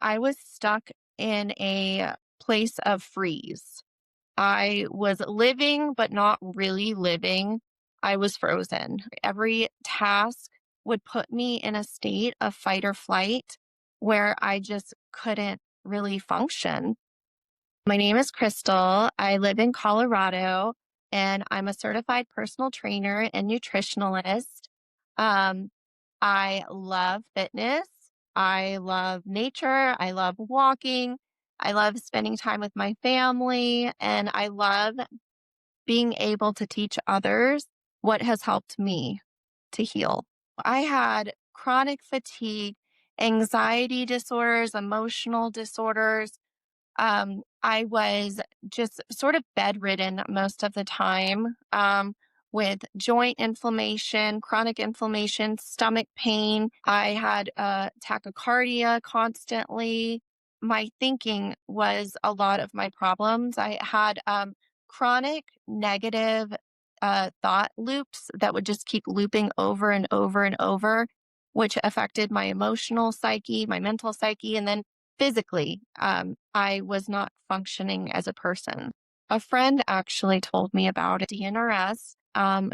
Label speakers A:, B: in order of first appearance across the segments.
A: I was stuck in a place of freeze. I was living, but not really living. I was frozen. Every task would put me in a state of fight or flight where I just couldn't really function. My name is Crystal. I live in Colorado and I'm a certified personal trainer and nutritionalist. Um, I love fitness. I love nature. I love walking. I love spending time with my family and I love being able to teach others what has helped me to heal. I had chronic fatigue, anxiety disorders, emotional disorders. I was just sort of bedridden most of the time, with joint inflammation, chronic inflammation, stomach pain. I had tachycardia constantly. My thinking was a lot of my problems. I had chronic negative thought loops that would just keep looping over and over and over, which affected my emotional psyche, my mental psyche, and then physically, I was not functioning as a person. A friend actually told me about a DNRS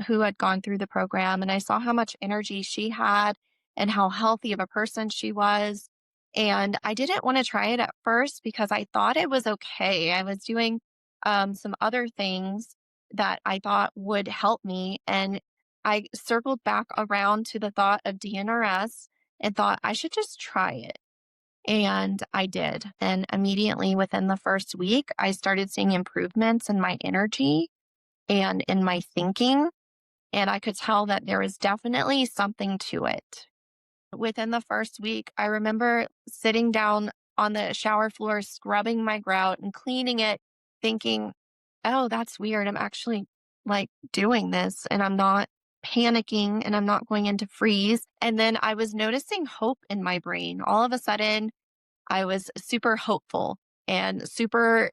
A: who had gone through the program, and I saw how much energy she had and how healthy of a person she was. And I didn't want to try it at first because I thought it was okay. I was doing some other things that I thought would help me. And I circled back around to the thought of DNRS and thought I should just try it. And I did. And immediately within the first week, I started seeing improvements in my energy and in my thinking. And I could tell that there was definitely something to it. Within the first week, I remember sitting down on the shower floor, scrubbing my grout and cleaning it, thinking, oh, that's weird. I'm actually like doing this and I'm not panicking and I'm not going into freeze. And then I was noticing hope in my brain. All of a sudden, I was super hopeful and super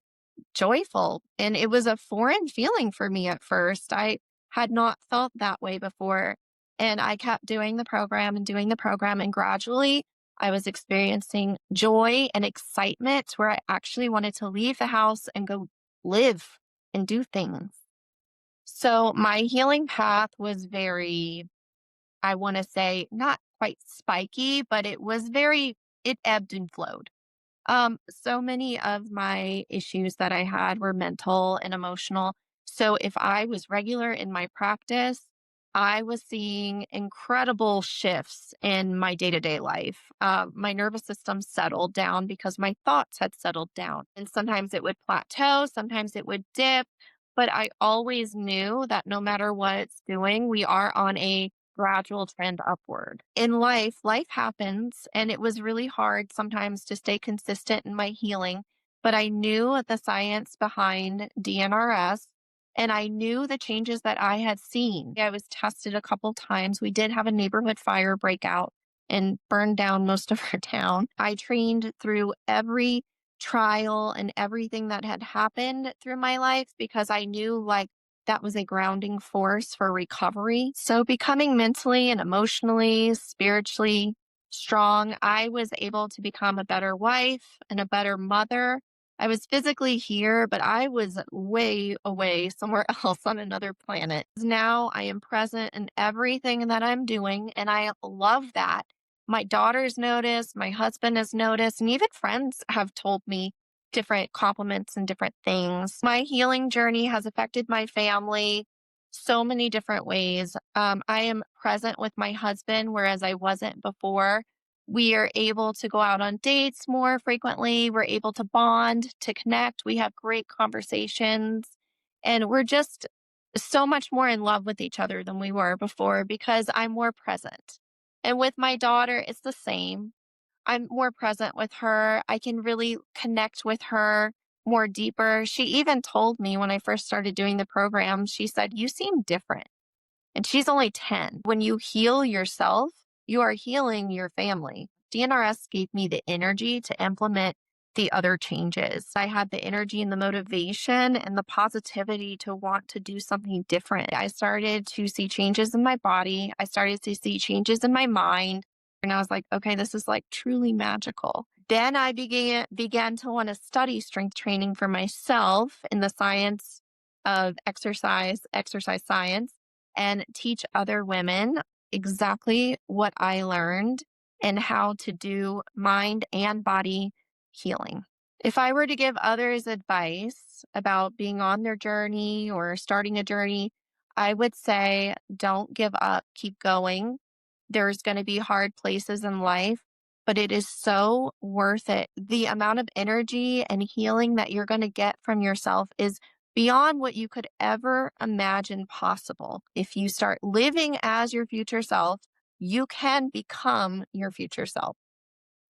A: joyful. And it was a foreign feeling for me at first. I had not felt that way before. And I kept doing the program and doing the program. And gradually, I was experiencing joy and excitement where I actually wanted to leave the house and go live and do things. So my healing path was very, I want to say, not quite spiky, but it ebbed and flowed. So many of my issues that I had were mental and emotional. So if I was regular in my practice, I was seeing incredible shifts in my day to day life. My nervous system settled down because my thoughts had settled down. And sometimes it would plateau, sometimes it would dip. But I always knew that no matter what it's doing, we are on a gradual trend upward. In life happens, and it was really hard sometimes to stay consistent in my healing, but I knew the science behind DNRS and I knew the changes that I had seen. I was tested a couple times. We did have a neighborhood fire break out and burn down most of our town. I trained through every trial and everything that had happened through my life because I knew like that was a grounding force for recovery. So becoming mentally and emotionally, spiritually strong, I was able to become a better wife and a better mother. I was physically here, but I was way away somewhere else on another planet. Now I am present in everything that I'm doing, and I love that. My daughters notice, my husband has noticed, and even friends have told me different compliments and different things. My healing journey has affected my family so many different ways. I am present with my husband, whereas I wasn't before. We are able to go out on dates more frequently. We're able to bond, to connect. We have great conversations, and we're just so much more in love with each other than we were before because I'm more present. And with my daughter, it's the same. I'm more present with her. I can really connect with her more deeper. She even told me when I first started doing the program, she said, "You seem different." And she's only 10. When you heal yourself, you are healing your family. DNRS gave me the energy to implement the other changes. I had the energy and the motivation and the positivity to want to do something different. I started to see changes in my body. I started to see changes in my mind. And I was like, okay, this is like truly magical. Then I began to want to study strength training for myself in the science of exercise, exercise science, and teach other women exactly what I learned and how to do mind and body healing. If I were to give others advice about being on their journey or starting a journey, I would say don't give up, keep going. There's going to be hard places in life, but it is so worth it. The amount of energy and healing that you're going to get from yourself is beyond what you could ever imagine possible. If you start living as your future self, you can become your future self.